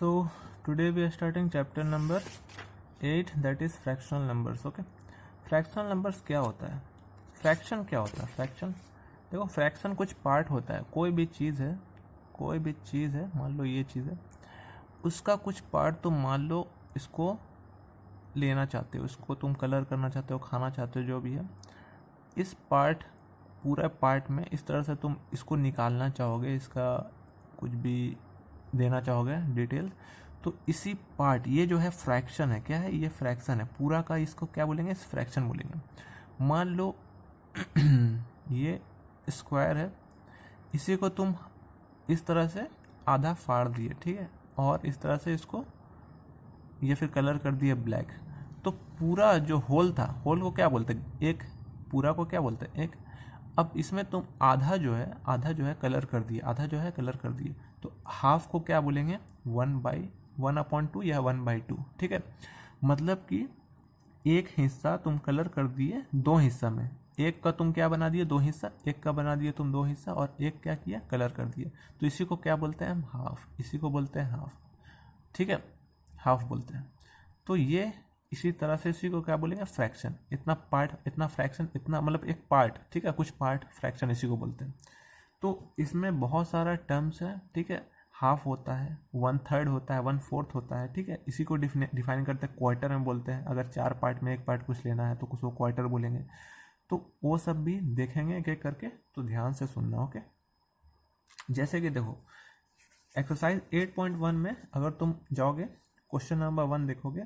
So today we are starting chapter number 8, that is fractional numbers. Okay, fractional numbers क्या होता है, fraction क्या होता है? फ्रैक्शन देखो, फ्रैक्शन कुछ पार्ट होता है। कोई भी चीज़ है, मान लो ये चीज़ है, उसका कुछ पार्ट तुम मान लो इसको लेना चाहते हो, इसको तुम कलर करना चाहते हो, खाना चाहते हो, जो भी है, इस पूरा पार्ट में इस तरह से तुम इसको निकालना चाहोगे, इसका कुछ भी देना चाहोगे डिटेल, तो इसी पार्ट, ये जो है फ्रैक्शन है। क्या है ये? फ्रैक्शन है पूरा का। इसको क्या बोलेंगे? फ्रैक्शन बोलेंगे। मान लो ये स्क्वायर है, इसी को तुम इस तरह से आधा फाड़ दिए, ठीक है, और इस तरह से इसको ये फिर कलर कर दिए ब्लैक, तो पूरा जो होल था, होल को क्या बोलते हैं? एक। पूरा को क्या बोलते हैं? एक। अब इसमें तुम आधा जो है कलर कर दिए, तो हाफ को क्या बोलेंगे? 1/1/2 या 1/2, ठीक है। मतलब कि एक हिस्सा तुम कलर कर दिए दो हिस्सा में, एक का तुम क्या बना दिए? दो हिस्सा, एक का बना दिए तुम दो हिस्सा, और एक क्या किया? कलर कर दिए। तो इसी को क्या बोलते हैं हम? हाफ। इसी को बोलते हैं हाफ, ठीक है, हाफ बोलते हैं। तो ये इसी तरह से इसी को क्या बोलेंगे? फ्रैक्शन। इतना पार्ट, इतना फ्रैक्शन, इतना मतलब एक पार्ट, ठीक है, कुछ पार्ट फ्रैक्शन इसी को बोलते हैं। तो इसमें बहुत सारा टर्म्स है, ठीक है। हाफ होता है, 1/3 होता है, 1/4 होता है, ठीक है। इसी को डिफाइन करते हैं, क्वार्टर में बोलते हैं। अगर 4 पार्ट में एक पार्ट कुछ लेना है तो कुछ वो क्वार्टर बोलेंगे। तो वो सब भी देखेंगे एक एक करके, तो ध्यान से सुनना, ओके। जैसे कि देखो, एक्सरसाइज 8.1 में अगर तुम जाओगे, क्वेश्चन नंबर 1 देखोगे,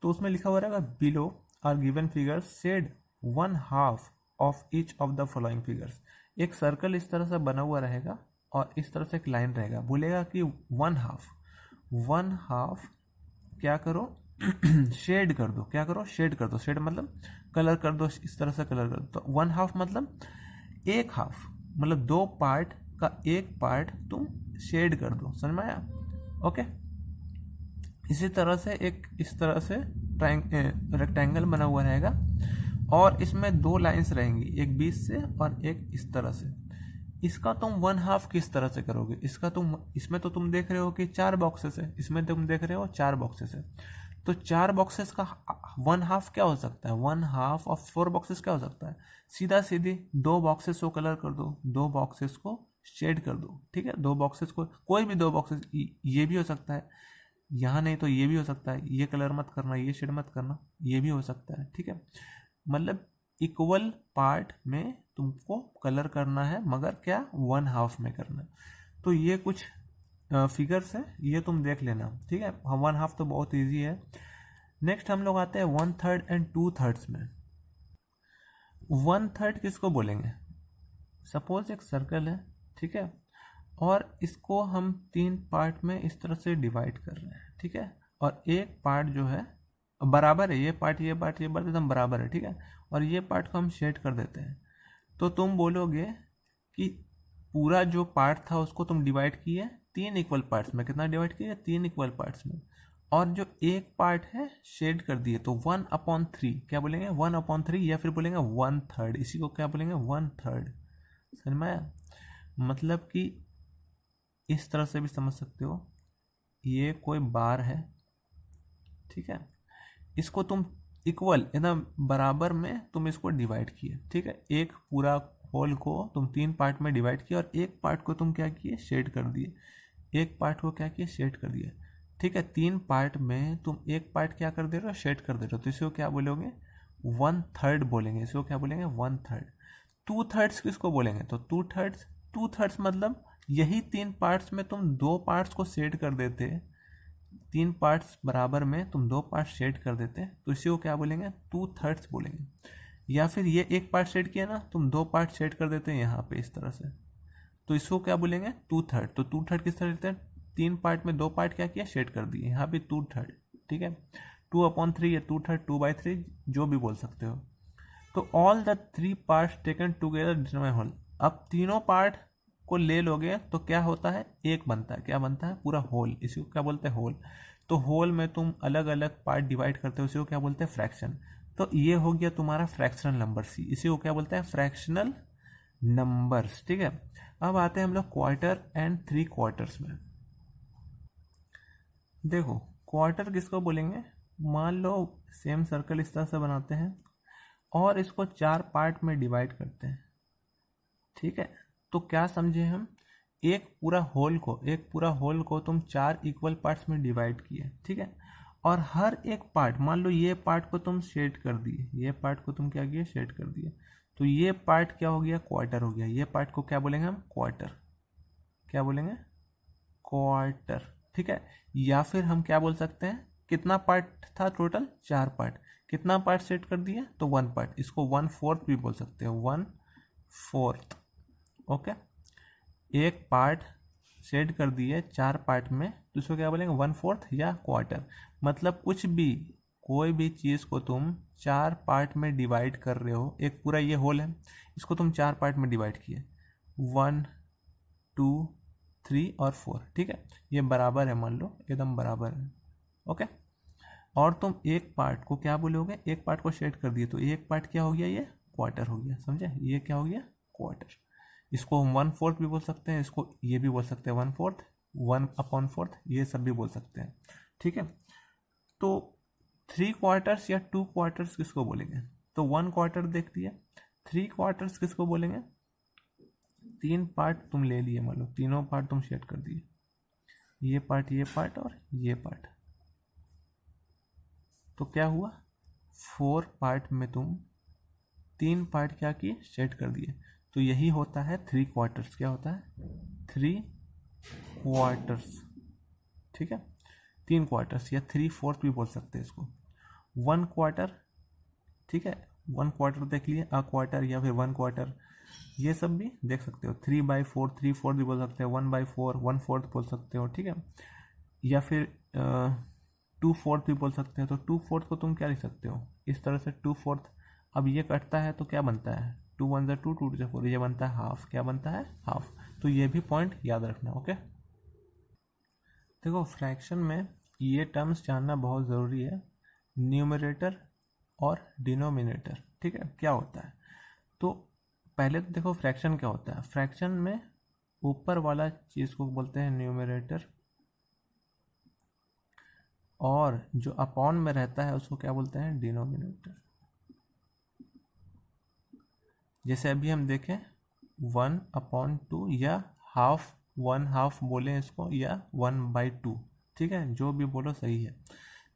तो उसमें लिखा हुआ रहेगा, below are given figures shade 1/2 of each of the following figures. एक सर्कल इस तरह से बना हुआ रहेगा और इस तरह से एक लाइन रहेगा। बोलेगा कि 1/2 क्या करो? शेड कर दो। क्या करो? शेड कर दो। शेड मतलब कलर कर दो, इस तरह से कलर कर दो। तो 1/2 मतलब एक हाफ, मतलब दो पार्ट का एक पार्ट तुम शेड कर दो। समझ में आया? ओके। इसी तरह से एक इस तरह से रेक्टेंगल बना हुआ रहेगा और इसमें दो लाइंस रहेंगी, एक बीच से और एक इस तरह से। इसका तुम 1/2 किस तरह से करोगे? इसमें तो तुम देख रहे हो कि 4 बॉक्सेस है, इसमें तुम देख रहे हो 4 बॉक्सेस है। तो 4 बॉक्सेस का 1/2 क्या हो सकता है? 1/2 ऑफ 4 बॉक्सेस क्या हो सकता है? सीधा सीधी 2 बॉक्सेस को कलर कर दो, 2 बॉक्सेस को शेड कर दो, ठीक है। 2 बॉक्सेस को, कोई भी 2 बॉक्सेस, ये भी हो सकता है, यहाँ नहीं तो ये भी हो सकता है। ये कलर मत करना, ये शेड मत करना, ये भी हो सकता है, ठीक है। मतलब इक्वल पार्ट में तुमको कलर करना है, मगर क्या? 1/2 में करना है। तो ये कुछ फिगर्स है, ये तुम देख लेना, ठीक है। 1/2 तो बहुत इजी है। नेक्स्ट हम लोग आते हैं 1/3 एंड 2/3 में। 1/3 किसको बोलेंगे? सपोज एक सर्कल है, ठीक है, और इसको हम 3 पार्ट में इस तरह से डिवाइड कर रहे हैं, ठीक है। और एक पार्ट जो है बराबर है, ये पार्ट एकदम बराबर है, ठीक है। और ये पार्ट को हम शेड कर देते हैं। तो तुम बोलोगे कि पूरा जो पार्ट था उसको तुम डिवाइड किए 3 इक्वल पार्ट्स में। कितना डिवाइड किए? 3 इक्वल पार्ट्स में। और जो एक पार्ट है शेड कर दिए, तो 1/3 क्या बोलेंगे? 1/3, या फिर बोलेंगे 1/3। इसी को क्या बोलेंगे? 1/3। समझ में आया? मतलब कि इस तरह से भी समझ सकते हो, ये कोई बार है, ठीक है, इसको तुम इक्वल एकदम बराबर में तुम इसको डिवाइड किए, ठीक है। एक पूरा होल को तुम 3 पार्ट में डिवाइड किए और एक पार्ट को तुम क्या किए? शेड कर दिए। एक पार्ट को क्या किए? शेड कर दिए, ठीक है। 3 पार्ट में तुम एक पार्ट क्या कर दे रहे हो? शेड कर दे रहे हो। तो इसको क्या बोलोगे? 1/3 बोलेंगे। इसको क्या बोलेंगे? 1/3। 2/3 किसको बोलेंगे? तो 2/3 मतलब यही 3 पार्ट्स में तुम 2 पार्ट्स को शेड कर देते, 3 पार्ट्स बराबर में तुम 2 पार्ट शेड कर देते, तो इसी को क्या बोलेंगे? 2/3 बोलेंगे। या फिर ये एक पार्ट शेड किया ना, तुम 2 पार्ट शेड कर देते हैं यहाँ पे इस तरह से, तो इसको क्या बोलेंगे? 2/3। तो 2/3 किस तरह लेते हैं? 3 पार्ट में 2 पार्ट क्या किया? शेड कर दिए, यहाँ पे 2/3, ठीक है। 2/3 या 2/3, 2/3, जो भी बोल सकते हो। तो all the 3 parts taken together determine whole. अब तीनों पार्ट को ले लोगे तो क्या होता है? एक बनता है। क्या बनता है? पूरा होल। इसी को क्या बोलते हैं? होल। तो होल में तुम अलग अलग पार्ट डिवाइड करते हो, इसी को क्या बोलते हैं? फ्रैक्शन। तो ये हो गया तुम्हारा फ्रैक्शनल नंबर सी। इसी को क्या बोलते हैं? फ्रैक्शनल नंबर्स, ठीक है। अब आते हैं हम लोग क्वार्टर एंड 3 क्वार्टर्स में। देखो क्वार्टर किसको बोलेंगे, मान लो सेम सर्कल इस तरह से बनाते हैं और इसको 4 पार्ट में डिवाइड करते हैं, ठीक है। तो क्या समझे हम, एक पूरा होल को तुम 4 इक्वल पार्ट्स में डिवाइड किए, ठीक है। और हर एक पार्ट, मान लो ये पार्ट को तुम शेड कर दिए, ये पार्ट को तुम क्या किए, शेड कर दिए, तो ये पार्ट क्या हो गया, क्वार्टर हो गया। ये पार्ट को क्या बोलेंगे हम, क्वार्टर, क्या बोलेंगे, क्वार्टर, ठीक है। या फिर हम क्या बोल सकते हैं, कितना पार्ट था टोटल, 4 पार्ट, कितना पार्ट सेट कर दिए, तो 1 पार्ट, इसको 1/4 भी बोल सकते हैं, 1/4, ओके। एक पार्ट शेड कर दिए 4 पार्ट में, तो इसको क्या बोलेंगे, 1/4 या क्वार्टर। मतलब कुछ भी, कोई भी चीज़ को तुम 4 पार्ट में डिवाइड कर रहे हो, एक पूरा ये होल है, इसको तुम 4 पार्ट में डिवाइड किए, 1 2 3 और 4, ठीक है। ये बराबर है, मान लो एकदम बराबर है, ओके। और तुम एक पार्ट को क्या बोलोगे, एक पार्ट को शेड कर दिए, तो एक पार्ट क्या हो गया, ये क्वार्टर हो गया, समझे, ये क्या हो गया, क्वार्टर। इसको हम 1/4 भी बोल सकते हैं, इसको ये भी बोल सकते हैं 1/4, 1/4, ये सब भी बोल सकते हैं, ठीक है। तो 3 क्वार्टर्स या 2 क्वार्टर्स किसको बोलेंगे, तो 1 क्वार्टर देख लिया। 3 क्वार्टर्स किसको बोलेंगे, 3 पार्ट तुम ले लिए, मान लो तीनों पार्ट तुम शेड कर दिए, ये पार्ट और ये पार्ट, तो क्या हुआ, 4 पार्ट में तुम 3 पार्ट क्या किए, शेड कर दिए, तो यही होता है 3 क्वार्टर्स। क्या होता है, 3 क्वार्टर्स, ठीक है। 3 क्वार्टर्स या 3/4 भी बोल सकते हैं इसको। 1 क्वार्टर, ठीक है, 1 क्वार्टर देख लिए, अ क्वार्टर या फिर 1 क्वार्टर, ये सब भी देख सकते हो। 3/4, 3/4 भी बोल सकते हो, 1/4, 1/4 बोल सकते हो, ठीक है। या फिर 2/4 भी बोल सकते हो। तो 2/4 को तुम क्या लिख सकते हो, इस तरह से 2/4। अब ये कटता है तो क्या बनता है, 2 1 जा 2, 2 2 जा 4, ये बनता है हाफ, क्या बनता है, हाफ। तो ये भी पॉइंट याद रखना, ओके। देखो फ्रैक्शन में ये टर्म्स जानना बहुत ज़रूरी है, न्यूमरेटर और डिनोमिनेटर, ठीक है, क्या होता है। तो पहले तो देखो फ्रैक्शन क्या होता है, फ्रैक्शन में ऊपर वाला चीज़ को बोलते हैं न्यूमरेटर, और जो अपॉन में रहता है उसको क्या बोलते हैं, डिनोमिनेटर। जैसे अभी हम देखें 1/2 या हाफ, 1/2 बोलें इसको, या 1/2, ठीक है, जो भी बोलो सही है।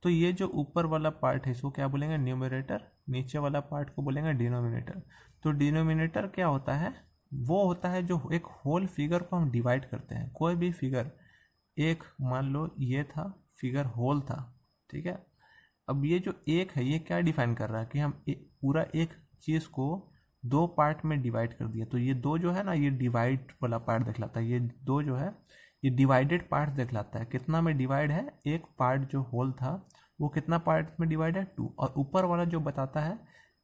तो ये जो ऊपर वाला पार्ट है इसको क्या बोलेंगे, न्यूमरेटर, नीचे वाला पार्ट को बोलेंगे डिनोमिनेटर। तो डिनोमिनेटर क्या होता है, वो होता है जो एक होल फिगर को हम डिवाइड करते हैं, कोई भी फिगर, एक मान लो ये था फिगर होल था, ठीक है। अब ये जो एक है ये क्या डिफाइन कर रहा है कि हम पूरा एक चीज़ को 2 पार्ट में डिवाइड कर दिया, तो ये 2 जो है ना, ये डिवाइड वाला पार्ट दिखलाता है, ये 2 जो है ये डिवाइडेड पार्ट दिखलाता है। कितना में डिवाइड है, एक पार्ट जो होल था वो कितना पार्ट में डिवाइड है, 2। और ऊपर वाला जो बताता है,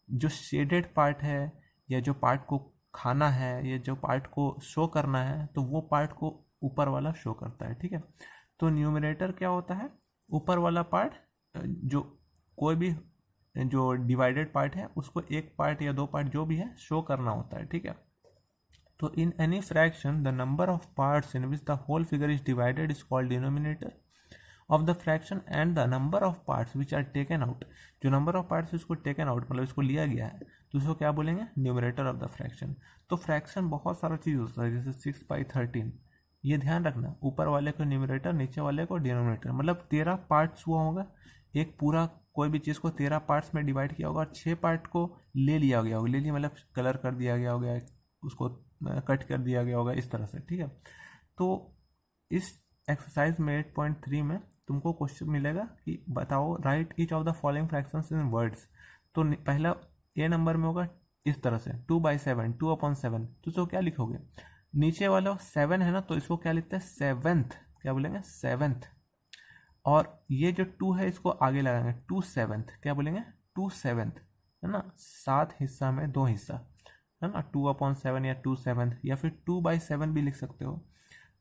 जो शेडेड पार्ट है या जो पार्ट को खाना है या जो पार्ट को शो करना है, तो वो पार्ट को ऊपर वाला शो करता है, ठीक है। तो न्यूमरेटर क्या होता है, ऊपर वाला पार्ट, जो कोई भी जो डिवाइडेड पार्ट है उसको एक पार्ट या 2 पार्ट जो भी है शो करना होता है, ठीक है। तो in any fraction the number of parts in which the whole figure is divided is called denominator of the fraction, and the number of parts which are taken out, जो नंबर ऑफ पार्ट्स इसको taken out मतलब इसको लिया गया है, तो उसको क्या बोलेंगे, न्यूमरेटर ऑफ द फ्रैक्शन। तो फ्रैक्शन बहुत सारा चीज़ होता है, जैसे 6/13, ये ध्यान रखना, ऊपर वाले को न्यूमरेटर, नीचे वाले को डिनोमिनेटर, मतलब 13 पार्ट्स हुआ होगा, एक पूरा कोई भी चीज़ को 13 पार्ट्स में डिवाइड किया होगा और 6 पार्ट को ले लिया गया होगा, ले लिया मतलब कलर कर दिया गया होगा, उसको कट कर दिया गया होगा, इस तरह से, ठीक है। तो इस एक्सरसाइज में 8.3 में तुमको क्वेश्चन मिलेगा कि बताओ right each of the following fractions in words. तो पहला ए नंबर में होगा इस तरह से 2/7, 2/7, तो इसको क्या लिखोगे, नीचे वाला 7 है ना, तो इसको क्या लिखते हैं, 7th, क्या बोलेंगे, 7th। और ये जो 2 है इसको आगे लगाएंगे, 2/7, क्या बोलेंगे, 2/7, है ना, 7 हिस्सा में 2 हिस्सा, है ना, 2/7 या 2/7 या फिर 2/7 भी लिख सकते हो।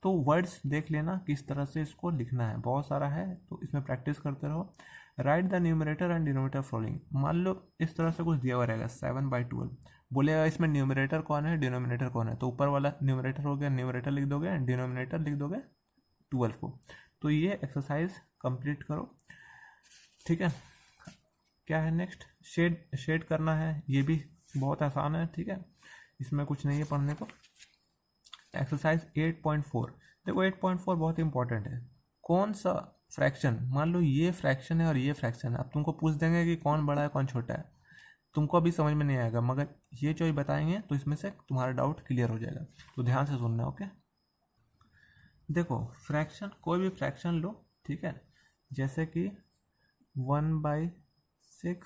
तो वर्ड्स देख लेना किस तरह से इसको लिखना है, बहुत सारा है, तो इसमें प्रैक्टिस करते रहो। Right the numerator and denominator following, मान लो इस तरह से कुछ दिया हुआ रहेगा 7/12, बोलेगा इसमें न्यूमरेटर कौन है, डिनोमिनेटर कौन है, तो ऊपर वाला न्यूमरेटर हो गया, न्यूमरेटर लिख दोगे, डिनोमिनेटर लिख दोगे 12 को। तो ये एक्सरसाइज कंप्लीट करो, ठीक है। क्या है नेक्स्ट, शेड करना है, ये भी बहुत आसान है, ठीक है, इसमें कुछ नहीं है पढ़ने को। एक्सरसाइज 8.4, देखो 8.4 बहुत इंपॉर्टेंट है। कौन सा फ्रैक्शन, मान लो ये फ्रैक्शन है और ये फ्रैक्शन है, अब तुमको पूछ देंगे कि कौन बड़ा है कौन छोटा है, तुमको अभी समझ में नहीं आएगा, मगर ये जो बताएंगे तो इसमें से तुम्हारा डाउट क्लियर हो जाएगा, तो ध्यान से सुनना, ओके। देखो फ्रैक्शन, कोई भी फ्रैक्शन लो, ठीक है, जैसे कि 1/6,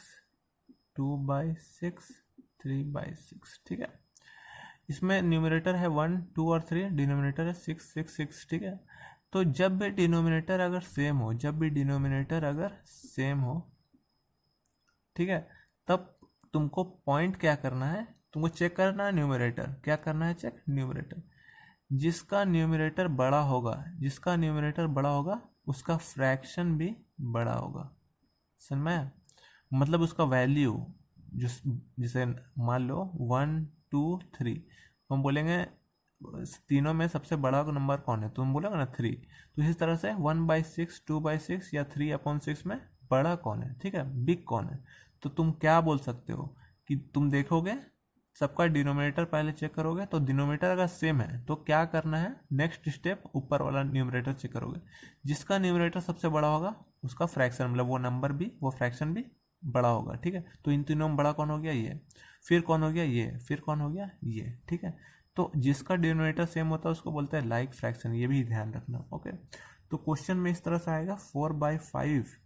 2/6, 3/6, ठीक है। इसमें न्यूमरेटर है 1, 2 और 3, डिनोमिनेटर है 6, 6, 6, ठीक है। तो जब भी डिनोमिनेटर अगर सेम हो, ठीक है, तब तुमको पॉइंट क्या करना है, तुमको चेक करना है न्यूमरेटर, क्या करना है चेक, न्यूमरेटर। जिसका न्यूमरेटर बड़ा होगा उसका फ्रैक्शन भी बड़ा होगा, समझ में, मतलब उसका वैल्यू जिसे मान लो 1, 2, 3, हम बोलेंगे तीनों में सबसे बड़ा नंबर कौन है, तुम बोलोगे ना 3, तो इसी तरह से 1/6, 2/6 या 3/6 में बड़ा कौन है, ठीक है, बिग कौन है। तो तुम क्या बोल सकते हो कि तुम देखोगे सबका डिनोमिनेटर पहले चेक करोगे, तो डिनोमिनेटर अगर सेम है तो क्या करना है, नेक्स्ट स्टेप ऊपर वाला न्यूमरेटर चेक करोगे, जिसका न्यूमरेटर सबसे बड़ा होगा उसका फ्रैक्शन, मतलब वो नंबर भी, वो फ्रैक्शन भी बड़ा होगा, ठीक है। तो इन तीनों में बड़ा कौन हो गया, ये, फिर कौन हो गया ये, फिर कौन हो गया ये, ठीक है। तो जिसका डिनोमिनेटर सेम होता है उसको बोलते हैं लाइक फ्रैक्शन, ये भी ध्यान रखना, ओके। तो क्वेश्चन में इस तरह से आएगा 4/5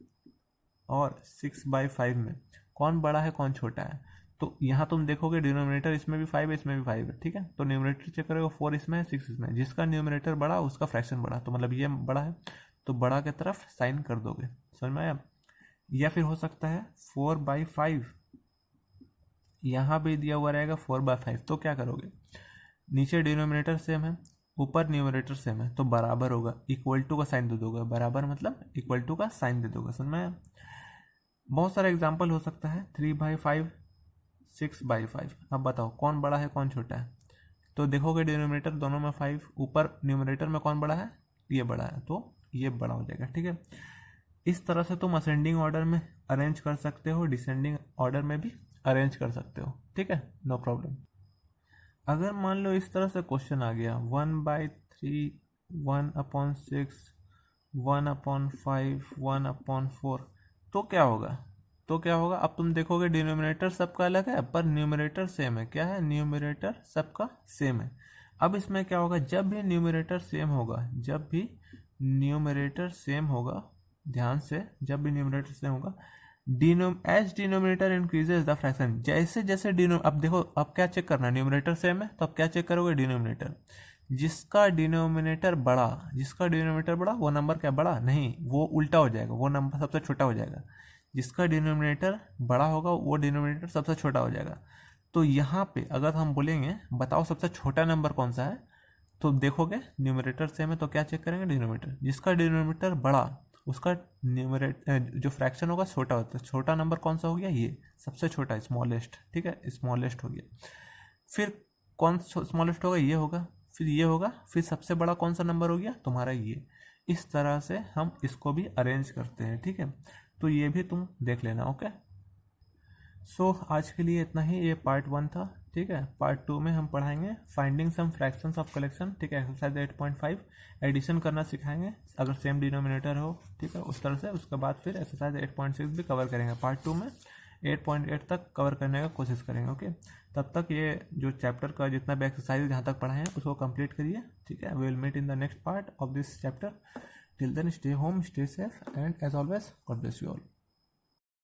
और 6/5 में कौन बड़ा है कौन छोटा है। तो यहाँ तुम देखोगे डिनोमिनेटर इसमें भी 5 है, इसमें भी 5 है, ठीक है। तो न्यूमरेटर चेक करोगे, 4 इसमें है, 6 इसमें है, जिसका न्यूमरेटर बड़ा उसका फ्रैक्शन बड़ा, तो मतलब ये बड़ा है, तो बड़ा की तरफ साइन कर दोगे, समझ में आया। या फिर हो सकता है 4/5, यहाँ भी दिया हुआ रहेगा 4/5, तो क्या करोगे, नीचे डिनोमिनेटर सेम है, ऊपर न्यूमरेटर सेम है, तो बराबर होगा, इक्वल टू का साइन दे दोगे, बराबर मतलब इक्वल टू का साइन दे दोगे, समझ में आया। बहुत सारे एग्जाम्पल हो सकता है, 3/5, 6/5, अब बताओ कौन बड़ा है कौन छोटा है। तो देखोगे डिनोमिनेटर दोनों में 5, ऊपर न्यूमरेटर में कौन बड़ा है, ये बड़ा है, तो ये बड़ा हो जाएगा, ठीक है। इस तरह से तुम असेंडिंग ऑर्डर में अरेंज कर सकते हो, डिसेंडिंग ऑर्डर में भी अरेंज कर सकते हो, ठीक है, नो प्रॉब्लम। अगर मान लो इस तरह से क्वेश्चन आ गया 1/3, 1/6, 1/5, 1/4, तो क्या होगा, अब तुम देखोगे डिनोमिनेटर सबका अलग है पर न्यूमरेटर सेम है, क्या है, न्यूमरेटर सबका सेम है। अब इसमें क्या होगा, जब भी न्यूमरेटर सेम होगा, ध्यान से, जब भी न्यूमरेटर सेम होगा, as denominator increases the fraction, जैसे जैसे अब देखो, अब क्या चेक करना है, न्यूमरेटर सेम है तो अब क्या चेक करोगे, डिनोमिनेटर, जिसका डिनोमिनेटर बड़ा वो नंबर क्या बड़ा नहीं, वो उल्टा हो जाएगा, वो नंबर सबसे छोटा हो जाएगा, जिसका डिनोमिनेटर बड़ा होगा वो डिनोमिनेटर सबसे छोटा हो जाएगा। तो यहाँ पे अगर हम बोलेंगे बताओ सबसे छोटा नंबर कौन सा है, तो देखोगे न्यूमरेटर सेम है तो क्या चेक करेंगे, डिनोमिनेटर, जिसका डिनोमिनेटर बड़ा उसका न्यूमरेटर जो फ्रैक्शन होगा छोटा होता है, छोटा नंबर कौन सा हो गया, ये सबसे छोटा, स्मॉलेस्ट, ठीक है, स्मॉलेस्ट हो गया। फिर कौन स्मॉलेस्ट होगा, ये होगा, फिर ये होगा, फिर सबसे बड़ा कौन सा नंबर हो गया तुम्हारा ये। इस तरह से हम इसको भी अरेंज करते हैं, ठीक है, तो ये भी तुम देख लेना, ओके। सो आज के लिए इतना ही, ये पार्ट 1 था, ठीक है। पार्ट 2 में हम पढ़ाएंगे finding some fractions of collection, ठीक है, एक्सरसाइज 8.5 एडिशन करना सिखाएंगे अगर सेम डिनोमिनेटर हो, ठीक है, उस तरह से। उसके बाद फिर एक्सरसाइज 8.6 भी कवर करेंगे पार्ट 2 में, 8.8 तक कवर करने का कोशिश करेंगे, ओके। तब तक ये जो चैप्टर का जितना भी एक्सरसाइज जहाँ तक पढ़ाए हैं उसको कंप्लीट करिए, ठीक है। We will meet in the next part of this chapter, till then stay home, stay safe, and as always God bless you all.